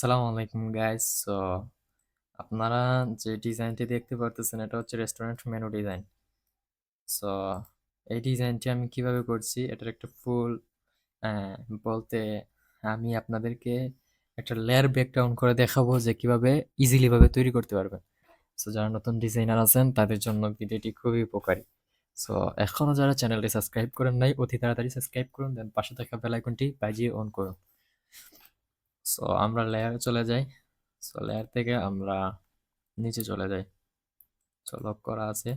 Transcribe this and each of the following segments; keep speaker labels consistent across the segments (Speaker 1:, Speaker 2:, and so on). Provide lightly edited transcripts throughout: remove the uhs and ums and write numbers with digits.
Speaker 1: আসসালামু আলাইকুম গাইস। আপনারা যে ডিজাইনটি দেখতে পারতেছেন এটা হচ্ছে রেস্টুরেন্ট মেনু ডিজাইন। সো এই ডিজাইনটি আমি কিভাবে করছি এটার একটা ফুল আহ, বলতে আমি আপনাদেরকে একটা লেয়ার ব্রেকডাউন করে দেখাবো যে কিভাবে ইজিলি ভাবে তৈরি করতে পারবেন। সো যারা নতুন ডিজাইনার আছেন তাদের জন্য ভিডিওটি খুবই উপকারী। সো এখনো যারা চ্যানেলটি সাবস্ক্রাইব করেন নাই অতি তাড়াতাড়ি সাবস্ক্রাইব করুন, দেন পাশে থাকা বেল আইকনটি বাজিয়ে অন করুন। সো আমরা লেয়ারে চলে যাই। সো লেয়ার থেকে আমরা নিচে চলে যাই। সো লক করা আছে।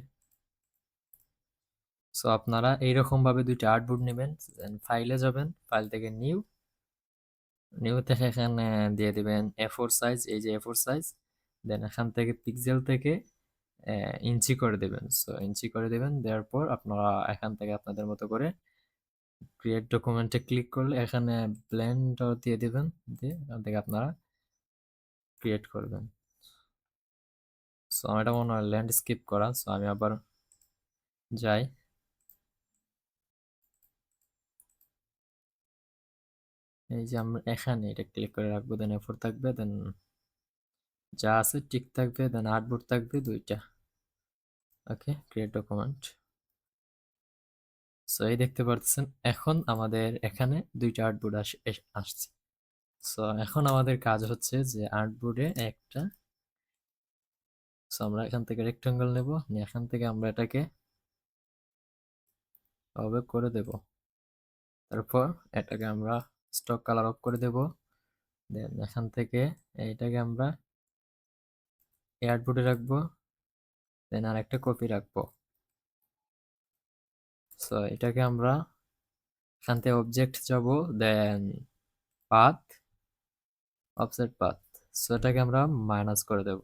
Speaker 1: সো আপনারা এইরকম ভাবে দুইটা আর্টবোর্ড নেবেন, ফাইলে যাবেন, ফাইল থেকে নিউ, নিউ থেকে এখানে দিয়ে দিবেন A4 সাইজ, এই যে A4 সাইজ। দেন এখান থেকে পিক্সেল থেকে ইঞ্চি করে দেবেন। সো ইঞ্চি করে দেবেন, দেওয়ার পর আপনারা এখান থেকে আপনাদের মতো করে ক্রিয়েট ডকুমেন্টে ক্লিক করলে এখানে ব্লেন্ডার দিয়ে দিবেন, দিয়ে এখান থেকে আপনারা ক্রিয়েট করবেন। সো এটা মনে হয় ল্যান্ডস্কেপ করা, সো আমি আবার যাই। এই যে আমরা এখানে এটা ক্লিক করে রাখবো, দেন এফোর থাকবে, দেন যা আছে টিক থাকবে, দেন আর্টবোর্ড থাকবে দুইটা। ওকে, ক্রিয়েট ডকুমেন্ট। সো এই দেখতে পাচ্ছেন এখন আমাদের এখানে দুইটা আর্টবোর্ড আসছে। সো এখন আমাদের কাজ হচ্ছে যে আর্টবোর্ডে একটা, সো আমরা এখান থেকে রেক্টাঙ্গেল নেব, নিয়ে এখান থেকে আমরা এটাকে এভাবে করে দেব। তারপর এটাকে আমরা স্টক কালার অফ করে দেব। দেন এখান থেকে এইটাকে আমরা এই আর্টবোর্ডে রাখবো, দেন আর একটা কপি রাখবো। সো এটাকে আমরা এখান থেকে অবজেক্ট যাব, দেন পাথ, অফসেট পাথ। সো এটাকে আমরা মাইনাস করে দেব।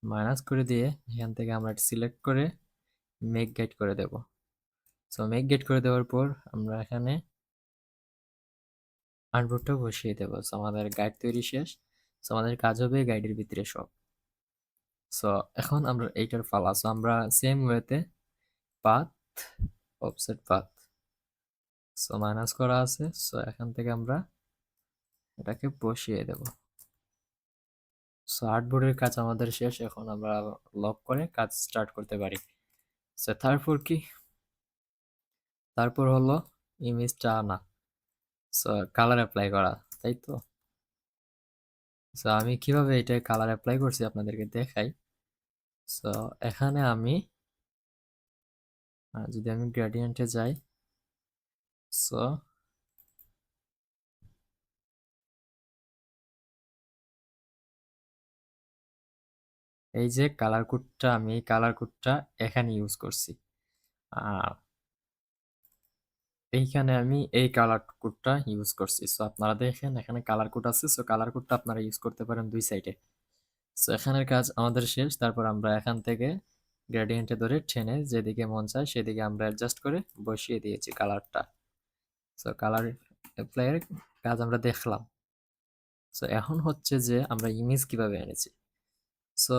Speaker 1: মাইনাস করে দিয়ে এখান থেকে আমরা সিলেক্ট করে মেক গেট করে দেব। সো মেক গেট করে দেওয়ার পর আমরা এখানে আউটপুটটা বসিয়ে দেব। সো আমাদের গাইড তৈরি শেষ। সো আমাদের কাজ হবে গাইডের ভিতরে সব। সো এখন আমরা এইটার ফালা, সো আমরা সেম ওয়েতে path, offset path, so minus করা আছে। সো এখান থেকে আমরা এটাকে বসিয়ে দেব। সো আর্টবোর্ডের কাজ আমাদের শেষ, এখন আমরা লক করে কাজ স্টার্ট করতে পারি। সো তারপর কি, তারপর হলো ইমেজটা আনা, সো কালার অ্যাপ্লাই করা, তাই তো। সো আমি কিভাবে এটা কালার অ্যাপ্লাই করছি আপনাদেরকে দেখাই। সো এখানে আমি যদি আমি গ্রেডিয়েন্টে যাই, সো এই যে কালার কোডটা, আমি এই কালার কোডটা এখানে ইউজ করছি। আর এইখানে আমি এই কালার কোডটা ইউজ করছি। সো আপনারা দেখেন এখানে কালার কোড আছে, সো কালার কোডটা আপনারা ইউজ করতে পারেন দুই সাইডে। সো এখানের কাজ আমাদের শেষ। তারপর আমরা এখান থেকে গ্রেডিয়েন্টে ধরে টেনে যেদিকে মন চায় সেদিকে আমরা অ্যাডজাস্ট করে বসিয়ে দিয়েছি কালারটা। সো কালার অ্যাপ্লাইয়ের কাজ আমরা দেখলাম। সো এখন হচ্ছে যে আমরা ইমেজ কিভাবে এনেছি। সো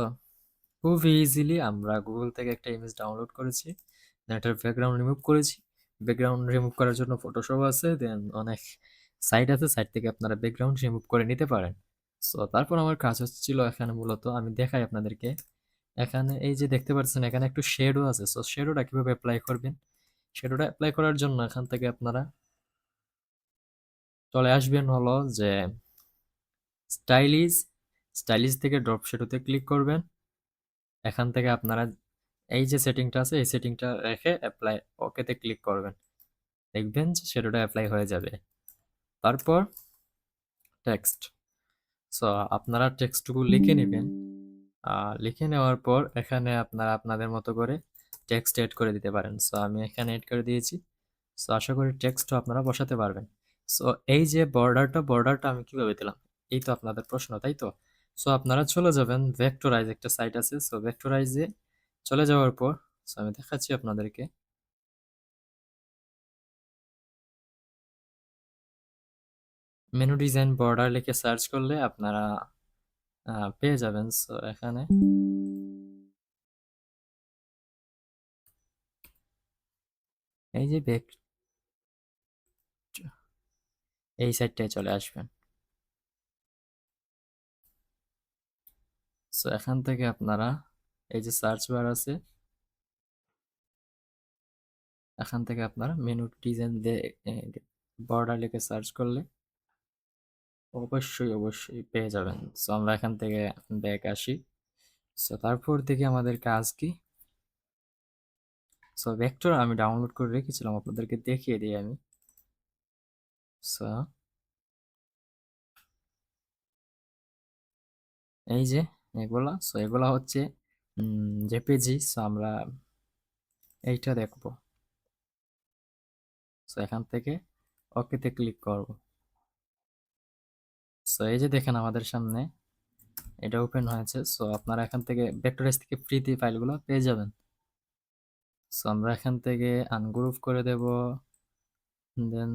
Speaker 1: খুব ইজিলি আমরা গুগল থেকে একটা ইমেজ ডাউনলোড করেছি, দেন এটার ব্যাকগ্রাউন্ড রিমুভ করেছি। ব্যাকগ্রাউন্ড রিমুভ করার জন্য ফটোশপ আছে, দেন অনেক সাইট আছে, সাইট থেকে আপনারা ব্যাকগ্রাউন্ড রিমুভ করে নিতে পারেন। সো তারপর আমার কাজ হচ্ছিল এখানে মূলত আমি দেখাই আপনাদেরকে। এখানে এই যে দেখতে পাচ্ছেন এখানে একটু শেডও আছে। সো শেডোটা কিভাবে অ্যাপ্লাই করবেন, শেডোটা অ্যাপ্লাই করার জন্য এখান থেকে আপনারা চলে আসবেন হলো যে স্টাইলিশ, স্টাইলিশ থেকে ড্রপ শেডোতে ক্লিক করবেন। এখান থেকে আপনারা এই যে সেটিংটা আছে এই সেটিংটা রেখে অ্যাপ্লাই ওকেতে ক্লিক করবেন, দেখবেন যে শেডোটা অ্যাপ্লাই হয়ে যাবে। তারপর টেক্সট, সো আপনারা টেক্সটটুকু লিখে নেবেন। লিখে নেওয়ার পর এখানে আপনারা আপনাদের মতো করে টেক্সট এড করে দিতে পারেন। সো আমি এখানে এড করে দিয়েছি। সো আশা করি টেক্সটও আপনারা বসাতে পারবেন। সো এই যে বর্ডারটা, বর্ডারটা আমি কিভাবে দিলাম, এই তো আপনাদের প্রশ্ন, তাই তো। সো আপনারা চলে যাবেন ভেক্টরাইজ, একটা সাইট আছে। সো ভেক্টরাইজে চলে যাওয়ার পর, সো আমি দেখাচ্ছি আপনাদেরকে। মেনু ডিজাইন বর্ডার লিখে সার্চ করলে আপনারা পেয়ে যাবেন। সো এখানে এই যে এই সাইটটায় চলে আসবেন। সো এখান থেকে আপনারা এই যে সার্চ বার আছে, এখান থেকে আপনারা মেনু ডিজাইন দিয়ে বর্ডার লিখে সার্চ করলে অবশ্যই পেয়ে যাবেন। সো আমরা এখান থেকে ব্যাক আসি। সো তারপর দেখি আমাদের কাজ কি। সো ভেক্টর আমি ডাউনলোড করে রেখেছিলাম, আপনাদেরকে দেখিয়ে দিই আমি। সো এই যে এগুলা, সো এগুলা হচ্ছে জেপিজি। সো আমরা এইটা দেখবো। সো এখান থেকে ওকেতে ক্লিক করব। সো এই যে দেখেন আমাদের সামনে এটা ওপেন হয়েছে। সো আপনারা এখান থেকে ভেক্টরাইজ থেকে ফ্রিতে ফাইলগুলো পেয়ে যাবেন। সো আমরা এখান থেকে আনগ্রুপ করে দেব, দেন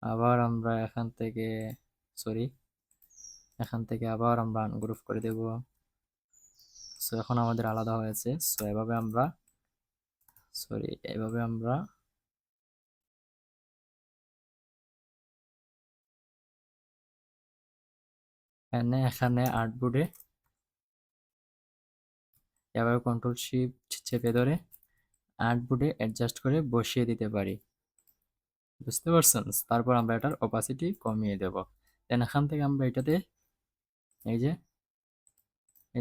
Speaker 1: আবার আমরা এখান থেকে সরি এখান থেকে আবার আমরা আনগ্রুপ করে দেব। সো এখন আমাদের আলাদা হয়েছে। সো এভাবে আমরা এখানে আর্টবোর্ডে এভাবে কন্ট্রোল শিফট চেপে ধরে আর্টবোর্ডে অ্যাডজাস্ট করে বসিয়ে দিতে পারি। বুঝতে পারছেন? তারপর আমরা এটার অপাসিটি কমিয়ে দেব। দেন এখান থেকে আমরা এটাতে এই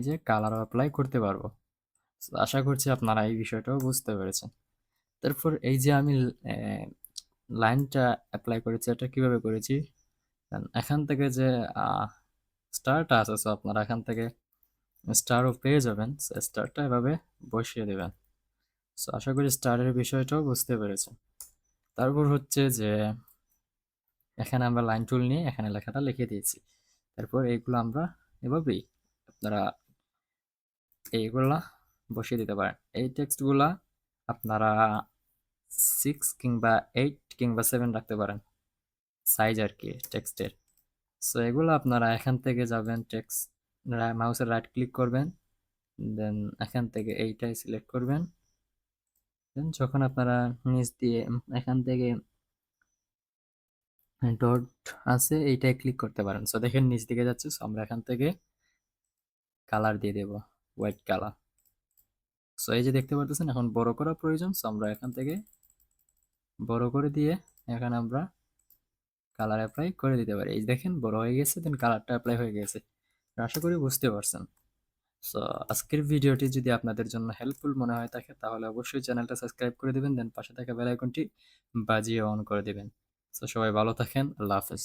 Speaker 1: যে কালার অ্যাপ্লাই করতে পারবো। আশা করছি আপনারা এই বিষয়টাও বুঝতে পেরেছেন। তারপর এই যে আমি লাইনটা অ্যাপ্লাই করেছি, এটা কিভাবে করেছি, এখান থেকে যে স্টারটা আছে, সো আপনারা এখান থেকে স্টারও পেয়ে যাবেন। স্টারটা এভাবে বসিয়ে দেবেন। সো আশা করি স্টারের বিষয়টাও বুঝতে পেরেছেন। তারপর হচ্ছে যে এখানে আমরা লাইন টুল নিয়ে এখানে লেখাটা লিখে দিয়েছি। তারপর এইগুলো আমরা এভাবেই আপনারা এইগুলা বসিয়ে দিতে পারেন। এই টেক্সটগুলা আপনারা 6 কিংবা 8 কিংবা 7 রাখতে পারেন, সাইজ আর কি টেক্সটের। সো এগুলো আপনারা এখান থেকে যাবেন, টেক্সট মাউসের রাইট ক্লিক করবেন, দেন এখান থেকে এইটাই সিলেক্ট করবেন। দেন যখন আপনারা নিচ দিয়ে এখান থেকে ডট আছে এইটাই ক্লিক করতে পারেন। সো দেখেন নিচ দিকে যাচ্ছে। সো আমরা এখান থেকে কালার দিয়ে দেব, হোয়াইট কালার। সো এই যে দেখতে পারতেছেন এখন বড় করা প্রয়োজন। সো আমরা এখান থেকে বড় করে দিয়ে এখানে আমরা কালার অ্যাপ্লাই করে দিতে পারি। এই দেখেন বড় হয়ে গেছে, দেন কালারটা অ্যাপ্লাই হয়ে গেছে। আশা করি বুঝতে পারছেন। সো আজকের ভিডিওটি যদি আপনাদের জন্য হেল্পফুল মনে হয় থাকে তাহলে অবশ্যই চ্যানেলটা সাবস্ক্রাইব করে দিবেন, দেন পাশে থাকা বেল আইকনটি বাজিয়ে অন করে দিবেন। সো সবাই ভালো থাকেন, আল্লাহ হাফেজ।